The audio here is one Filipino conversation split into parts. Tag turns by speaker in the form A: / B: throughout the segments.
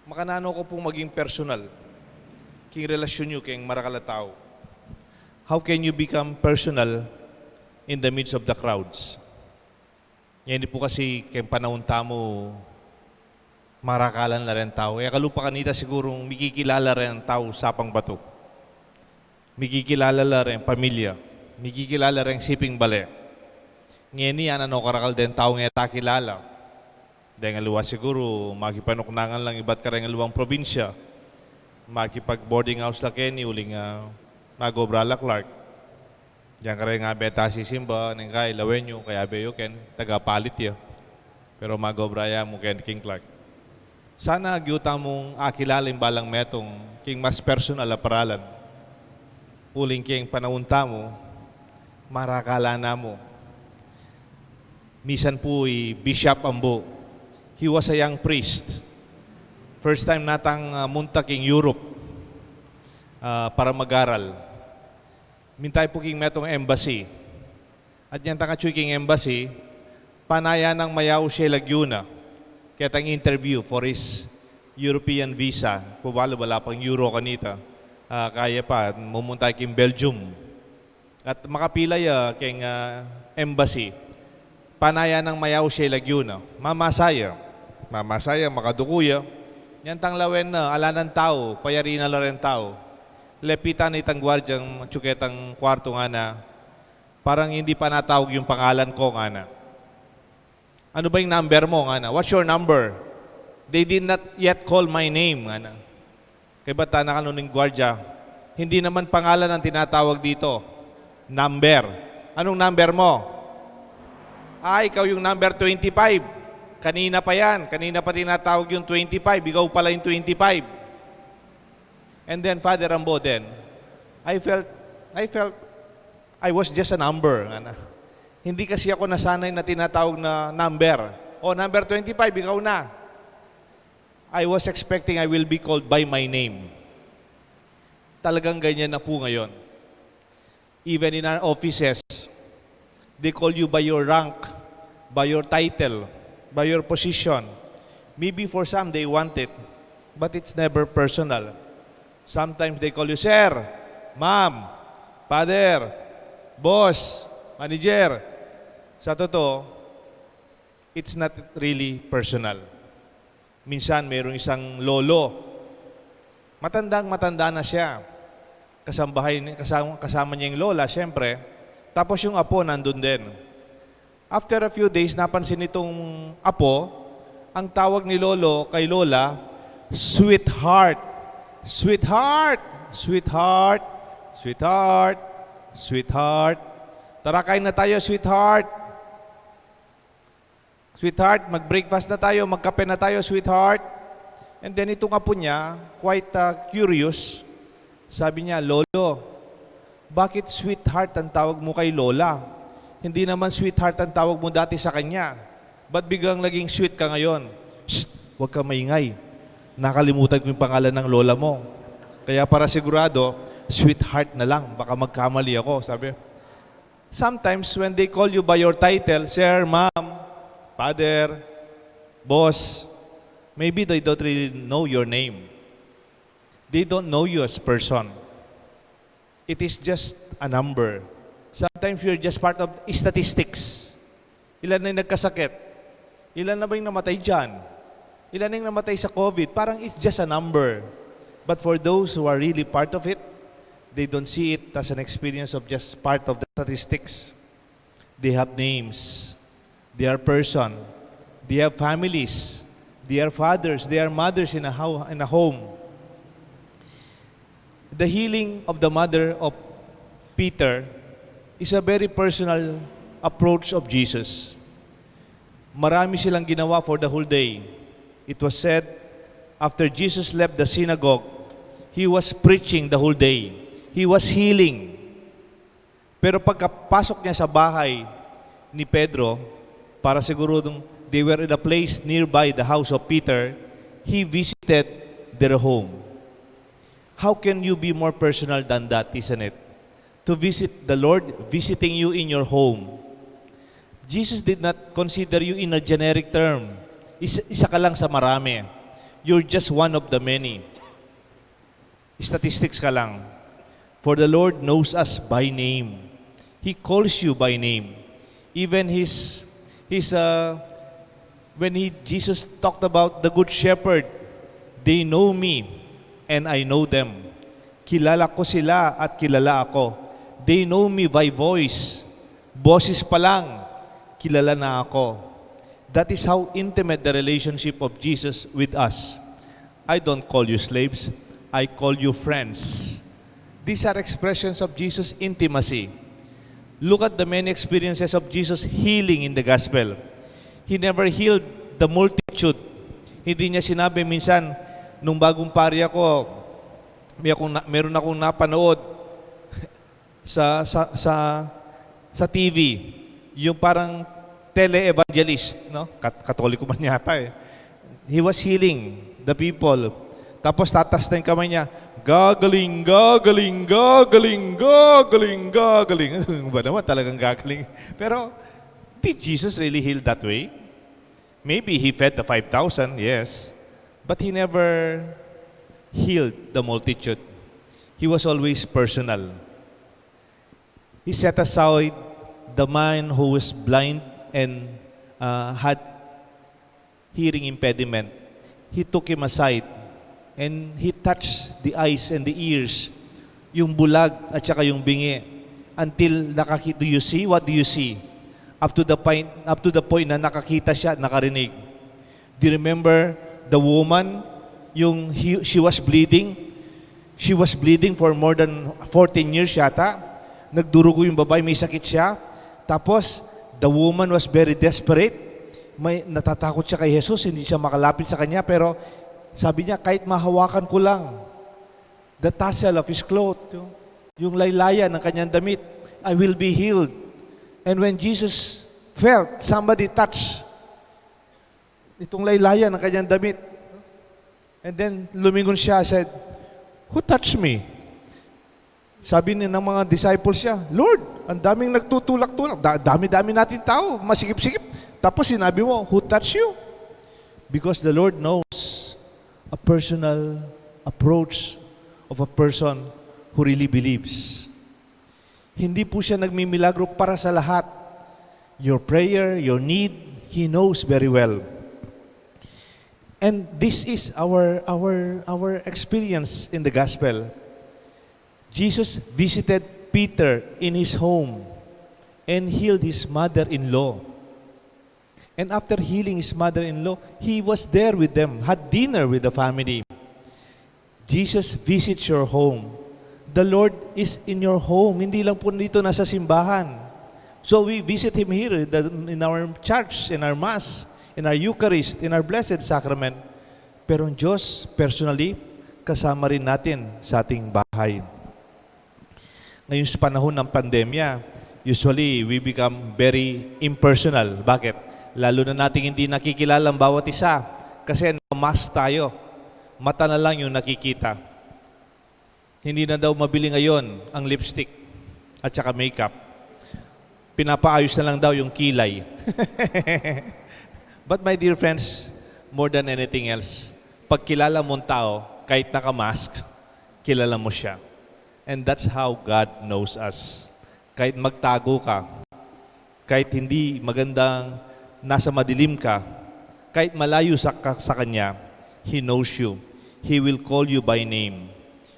A: makanano ko pong maging personal, king relasyon nyo kayong marakalatao. How can you become personal in the midst of the crowds? Yan di po kasi kayong panahon tamo, marakalan na rin tao. Kalupa kanita sigurong mikikilala rin ang tao sapang bato. Mikikilala na rin pamilya. Mikikilala rin siping bale. Ngayon yan, karakal din tao nga takilala. Dahil nga luwa siguro, makipanuknangan lang iba't ka rin nga luwang probinsya. Makipag-boarding house la Kenny, uling Magobrala Clark. Diyan ka rin nga beta si Simba, nang kay Lawenyo, kaya beyo ken, taga-palit ya. Pero Magobraya mo ken King Clark. Sana gyuta mong akilala yung balang metong king mas personal na paralan. Uling king panahunta mo, marakala na mo. Misan po Bishop Ambo. He was a young priest. First time natang munta king Europe para mag-aral. Mintay po king metong embassy. At yan takachoy king embassy, panaya ng mayaw siya lagyuna. Kaya tang interview for his European visa. Wala pang Euro kanita. Kaya pa, mumunta king Belgium. At makapilay king embassy. Panaya ng mayaw siya lagyuna. Mamasaya, makadukuya. Yan tang lawen na, ala ng tao, payari na la rin tao. Lepitan itang gwardyang tsuketang kwarto nga na, parang hindi pa natawag yung pangalan ko nga na. Ano ba yung number mo nga na? What's your number? They did not yet call my name nga na. Kaya bata na kanuning gwardya, hindi naman pangalan ang tinatawag dito. Number. Anong number mo? Ikaw yung number 25. Kanina pa yan. Kanina pa tinatawag yung 25. Ikaw pala yung 25. And then, Father Ambo, then, I felt I was just a number. Hindi kasi ako nasanay na tinatawag na number. Number 25, ikaw na. I was expecting I will be called by my name. Talagang ganyan na po ngayon. Even in our offices, they call you by your rank, by your title, by your position. Maybe for some they want it, but it's never personal. Sometimes they call you sir, ma'am, father, boss, manager. Sa totoo, it's not really personal. Minsan mayroong isang lolo. Matanda na siya. Kasama niya yung lola, syempre. Tapos yung apo nandun din. After a few days, napansin itong apo, ang tawag ni lolo kay lola, sweetheart. Sweetheart, sweetheart, sweetheart, sweetheart. Tara, kain na tayo, sweetheart. Sweetheart, mag-breakfast na tayo, magkape na tayo, sweetheart. And then itong apo niya, quite curious, sabi niya, Lolo, bakit sweetheart ang tawag mo kay Lola? Hindi naman sweetheart ang tawag mo dati sa kanya. Ba't biglang naging sweet ka ngayon? Shh, huwag ka maingay. Nakalimutan ko yung pangalan ng lola mo. Kaya para sigurado, sweetheart na lang. Baka magkamali ako, sabi. Sometimes when they call you by your title, sir, ma'am, father, boss, maybe they don't really know your name. They don't know you as person. It is just a number. Sometimes you're just part of statistics. Ilan na yung nagkasakit? Ilan na ba yung namatay dyan? Ilan na yung namatay sa COVID? Parang it's just a number. But for those who are really part of it, they don't see it as an experience of just part of the statistics. They have names. They are person. They have families. They are fathers. They are mothers in a home. The healing of the mother of Peter is a very personal approach of Jesus. Marami silang ginawa for the whole day. It was said, after Jesus left the synagogue, He was preaching the whole day. He was healing. Pero pagkapasok niya sa bahay ni Pedro, para siguro they were in a place nearby the house of Peter, He visited their home. How can you be more personal than that, isn't it? To visit the Lord, visiting you in your home. Jesus did not consider you in a generic term. Isa ka lang sa marami. You're just one of the many. Statistics ka lang. For the Lord knows us by name. He calls you by name. Even Jesus talked about the good shepherd, they know me and I know them. Kilala ko sila at kilala ako. They know me by voice. Boses pa lang, kilala na ako. That is how intimate the relationship of Jesus with us. I don't call you slaves, I call you friends. These are expressions of Jesus' intimacy. Look at the many experiences of Jesus healing in the gospel. He never healed the multitude. Hindi niya sinabi minsan, nung bagong pari ako, meron akong napanood sa TV, yung parang tele-evangelist, no? Katoliko man yata eh. He was healing the people. Tapos tatas na yung kamay niya, gagaling, gagaling, gagaling, gagaling, gagaling. Ba naman talagang gagaling. Pero, did Jesus really heal that way? Maybe he fed the 5,000, yes. But he never healed the multitude. He was always personal. He set aside the man who was blind and had hearing impediment. He took him aside and he touched the eyes and the ears, yung bulag at saka yung bingi, until nakakita. Do you see? What do you see? Up to the point na nakakita siya, nakarinig. Do you remember the woman, she was bleeding? She was bleeding for more than 14 years yata. Nagdurugo yung babae, may sakit siya. Tapos, the woman was very desperate. Natatakot siya kay Jesus, hindi siya makalapit sa kanya, pero sabi niya, kahit mahawakan ko lang the tassel of his cloth, yung laylayan ng kanyang damit, I will be healed. And when Jesus felt somebody touch itong laylayan ng kanyang damit, and then lumingon siya, said, "Who touched me?" Sabi ng mga disciples siya, "Lord, ang daming nagtutulak-tulak, dami-dami natin tao, masikip-sikip. Tapos sinabi mo, who touched you?" Because the Lord knows a personal approach of a person who really believes. Hindi po siya nagmimilagro para sa lahat. Your prayer, your need, He knows very well. And this is our experience in the gospel. Jesus visited Peter in his home and healed his mother-in-law. And after healing his mother-in-law, he was there with them, had dinner with the family. Jesus visits your home. The Lord is in your home. Hindi lang po dito nasa simbahan. So we visit Him here in our church, in our Mass, in our Eucharist, in our Blessed Sacrament. Pero ang Diyos, personally, kasama rin natin sa ating bahay. Ngayon sa panahon ng pandemya, usually we become very impersonal. Bakit? Lalo na nating hindi nakikilala ang bawat isa. Kasi mask tayo. Mata na lang yung nakikita. Hindi na daw mabili ngayon ang lipstick at saka makeup. Pinapaayos na lang daw yung kilay. But my dear friends, more than anything else, pag kilala mong tao, kahit naka-mask, kilala mo siya. And that's how God knows us. Kahit magtago ka, kahit hindi magandang nasa madilim ka, kahit malayo sa Kanya, He knows you. He will call you by name.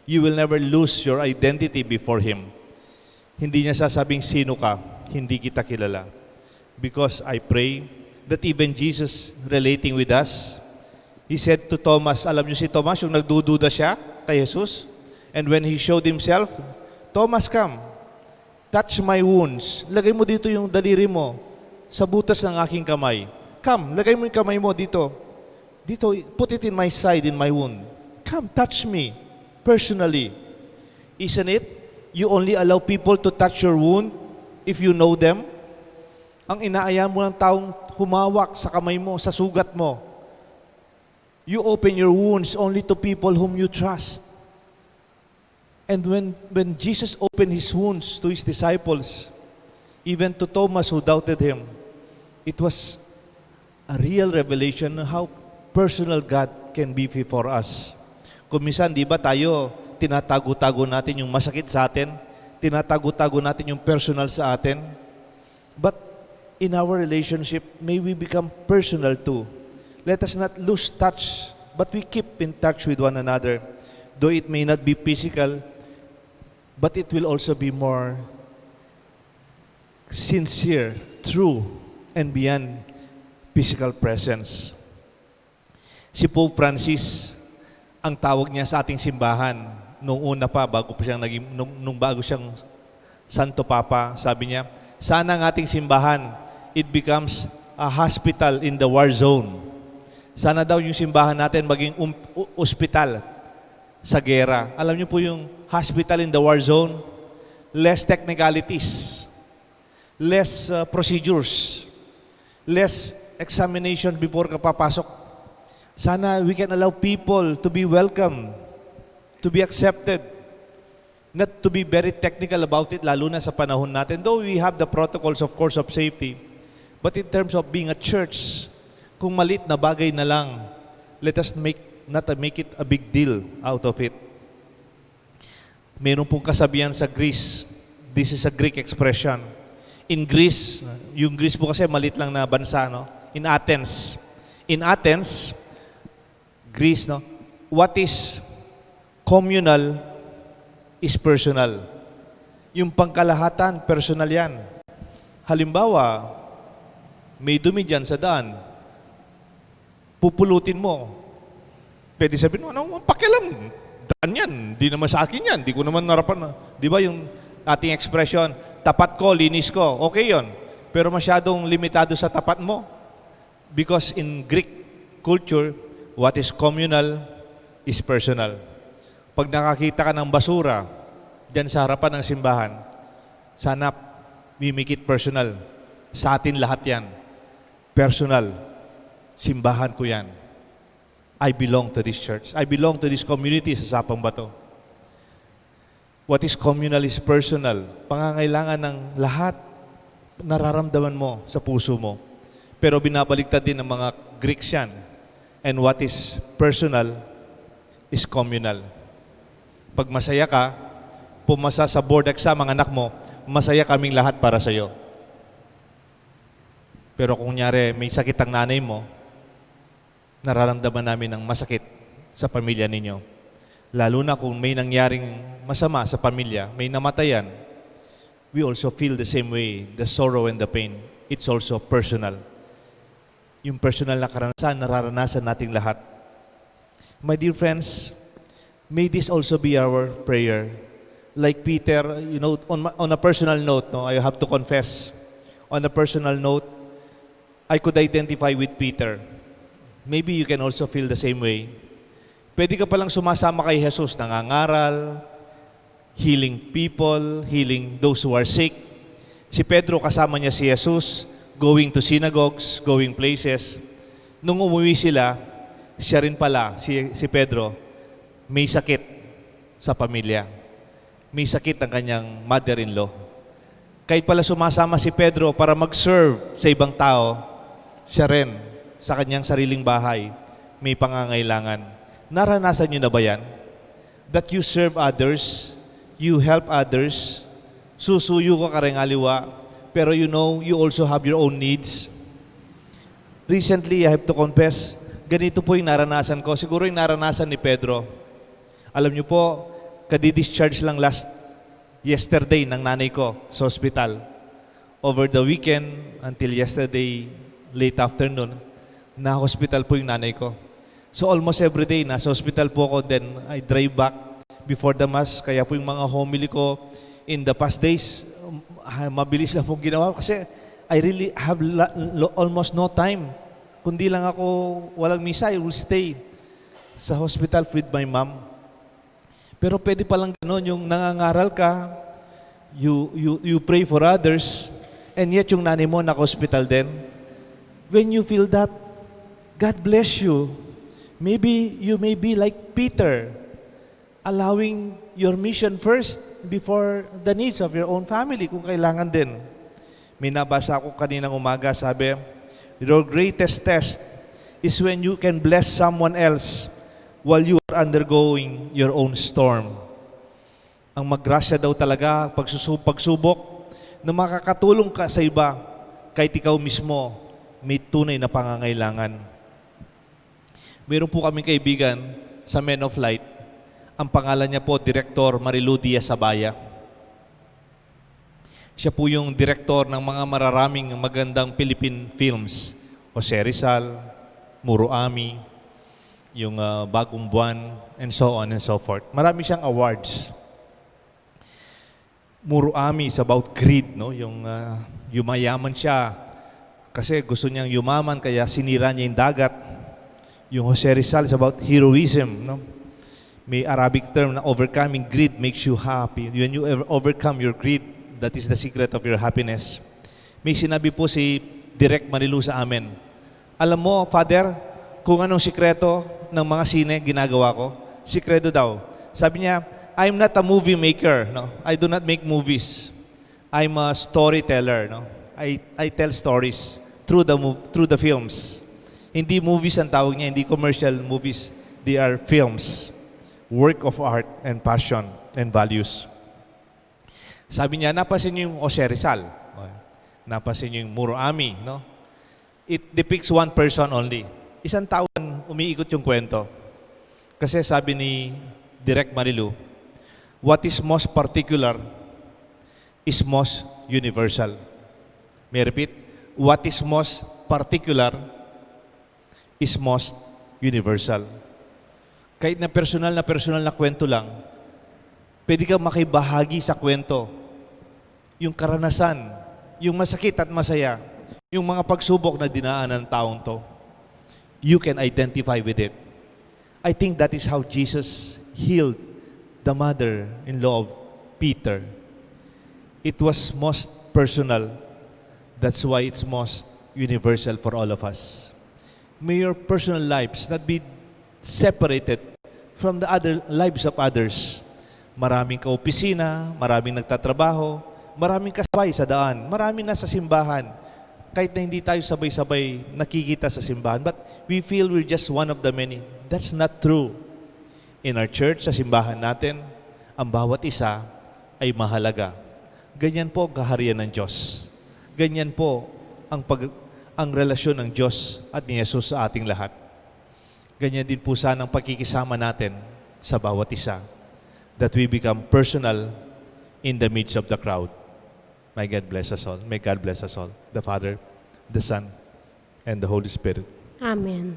A: You will never lose your identity before Him. Hindi niya sasabing sino ka, hindi kita kilala. Because I pray that even Jesus relating with us, He said to Thomas, alam niyo si Thomas, yung nagdududa siya kay Jesus, and when He showed Himself, Thomas, come, touch my wounds. Lagay mo dito yung daliri mo sa butas ng aking kamay. Come, lagay mo yung kamay mo dito. Dito, put it in my side, in my wound. Come, touch me personally. Isn't it? You only allow people to touch your wound if you know them. Ang inaaya mo ng taong humawak sa kamay mo, sa sugat mo. You open your wounds only to people whom you trust. And when Jesus opened His wounds to His disciples, even to Thomas who doubted Him, it was a real revelation of how personal God can be for us. Kung minsan, di ba tayo, tinatago-tago natin yung masakit sa atin, tinatago-tago natin yung personal sa atin. But in our relationship, may we become personal too. Let us not lose touch, but we keep in touch with one another. Though it may not be physical, but it will also be more sincere, true, and beyond physical presence. Si Pope Francis, ang tawag niya sa ating simbahan, nung una pa, bago pa siyang nung bago siyang Santo Papa, sabi niya, sana ang ating simbahan, it becomes a hospital in the war zone. Sana daw yung simbahan natin maging ospital sa gera. Alam niyo po yung hospital in the war zone, less technicalities, less procedures, less examination before ka papasok. Sana we can allow people to be welcome, to be accepted, not to be very technical about it, lalo na sa panahon natin. Though we have the protocols, of course, of safety, but in terms of being a church, kung maliit na bagay na lang, let us not make it a big deal out of it. Meron pong kasabihan sa Greece, this is a Greek expression. In Greece, yung Greece po kasi maliit lang na bansa, no? In Athens, Greece, no? What is communal is personal. Yung pangkalahatan, personal yan. Halimbawa, may dumi dyan sa daan, pupulutin mo. Pwede sabihin mo, ano, pakialam, daan yan, di naman sa akin yan, di ko naman narapan. Di ba yung ating expression, tapat ko, linis ko, okay yon. Pero masyadong limitado sa tapat mo. Because in Greek culture, what is communal is personal. Pag nakakita ka ng basura dyan sa harapan ng simbahan, sana we make it personal. Sa atin lahat yan. Personal. Simbahan ko yan. I belong to this church. I belong to this community sa Sapang Bato. What is communal is personal. Pangangailangan ng lahat nararamdaman mo sa puso mo. Pero binabaliktad din ng mga Greeks yan. And what is personal is communal. Pag masaya ka, pumasa sa board exam ang anak mo, masaya kaming lahat para sa iyo. Pero kung nyari may sakit ang nanay mo, nararamdaman namin ng masakit sa pamilya ninyo. Lalo na kung may nangyaring masama sa pamilya, may namatayan, we also feel the same way, the sorrow and the pain. It's also personal. Yung personal na karanasan, nararanasan nating lahat. My dear friends, may this also be our prayer. Like Peter, you know, on a personal note, no, I have to confess, on a personal note, I could identify with Peter. Maybe you can also feel the same way. Pwede ka palang sumasama kay Jesus, nangangaral, healing people, healing those who are sick. Si Pedro kasama niya si Jesus, going to synagogues, going places. Nung umuwi sila, siya rin pala, si Pedro, may sakit sa pamilya. May sakit ang kanyang mother-in-law. Kahit pala sumasama si Pedro para mag-serve sa ibang tao, siya rin, sa kanyang sariling bahay, may pangangailangan. Naranasan niyo na ba yan? That you serve others, you help others, susuyo ka karengaliwa, pero you know, you also have your own needs. Recently, I have to confess, ganito po yung naranasan ko. Siguro yung naranasan ni Pedro. Alam niyo po, kadi-discharge lang yesterday ng nanay ko sa hospital. Over the weekend, until yesterday, late afternoon, na-hospital po yung nanay ko. So almost every day, nasa hospital po ako, then I drive back before the Mass. Kaya po yung mga homily ko in the past days, mabilis lang pong ginawa. Kasi I really have almost no time. Kundi lang ako, walang misa, I will stay sa hospital with my mom. Pero pwede palang gano'n, yung nangangaral ka, you pray for others, and yet yung nanay mo naka-hospital din. When you feel that, God bless you. Maybe you may be like Peter, allowing your mission first before the needs of your own family kung kailangan din. May nabasa ako kaninang umaga, sabi, your greatest test is when you can bless someone else while you are undergoing your own storm. Ang maggrasya daw talaga, pagsubok, na makakatulong ka sa iba kahit ikaw mismo may tunay na pangangailangan. Meron po kaming kaibigan sa Men of Light. Ang pangalan niya po, Director Marilu Diaz-Abaya. Siya po yung director ng mga mararaming magandang Philippine films. Jose Rizal, Muro Ami, yung Bagong Buwan, and so on and so forth. Marami siyang awards. Muro Ami is about greed, no? Yung yumayaman siya kasi gusto niyang yumaman kaya sinira niya yung dagat. Yung Jose Rizal is about heroism, no? May Arabic term na overcoming greed makes you happy. When you overcome your greed, that is the secret of your happiness. May sinabi po si Direk Marilu sa amin, alam mo, Father, kung anong sikreto ng mga sine ginagawa ko? Sikreto daw. Sabi niya, I'm not a movie maker. No? I do not make movies. I'm a storyteller. No? I tell stories through the films. Hindi movies ang tawag niya, hindi commercial movies. They are films. Work of art and passion and values. Sabi niya, napansin niyo yung Jose Rizal. Napansin niyo yung Muro Ami. No? It depicts one person only. Isang tao umiikot yung kwento. Kasi sabi ni Direk Marilu, what is most particular is most universal. May I repeat? What is most particular is most universal. Kahit na personal na kwento lang, pwede kang makibahagi sa kwento. Yung karanasan, yung masakit at masaya, yung mga pagsubok na dinaanan ng taong to, you can identify with it. I think that is how Jesus healed the mother-in-law of Peter. It was most personal. That's why it's most universal for all of us. May your personal lives not be separated from the other lives of others. Maraming kaopisina, maraming nagtatrabaho, maraming kasabay sa daan, maraming nasa simbahan. Kahit na hindi tayo sabay-sabay nakikita sa simbahan, but we feel we're just one of the many. That's not true. In our church, sa simbahan natin, ang bawat isa ay mahalaga. Ganyan po ang kaharian ng Diyos. Ganyan po ang relasyon ng Diyos at ni Jesus sa ating lahat. Ganyan din po sana ang pagkikisama natin sa bawat isa. That we become personal in the midst of the crowd. May God bless us all. May God bless us all. The Father, the Son, and the Holy Spirit.
B: Amen.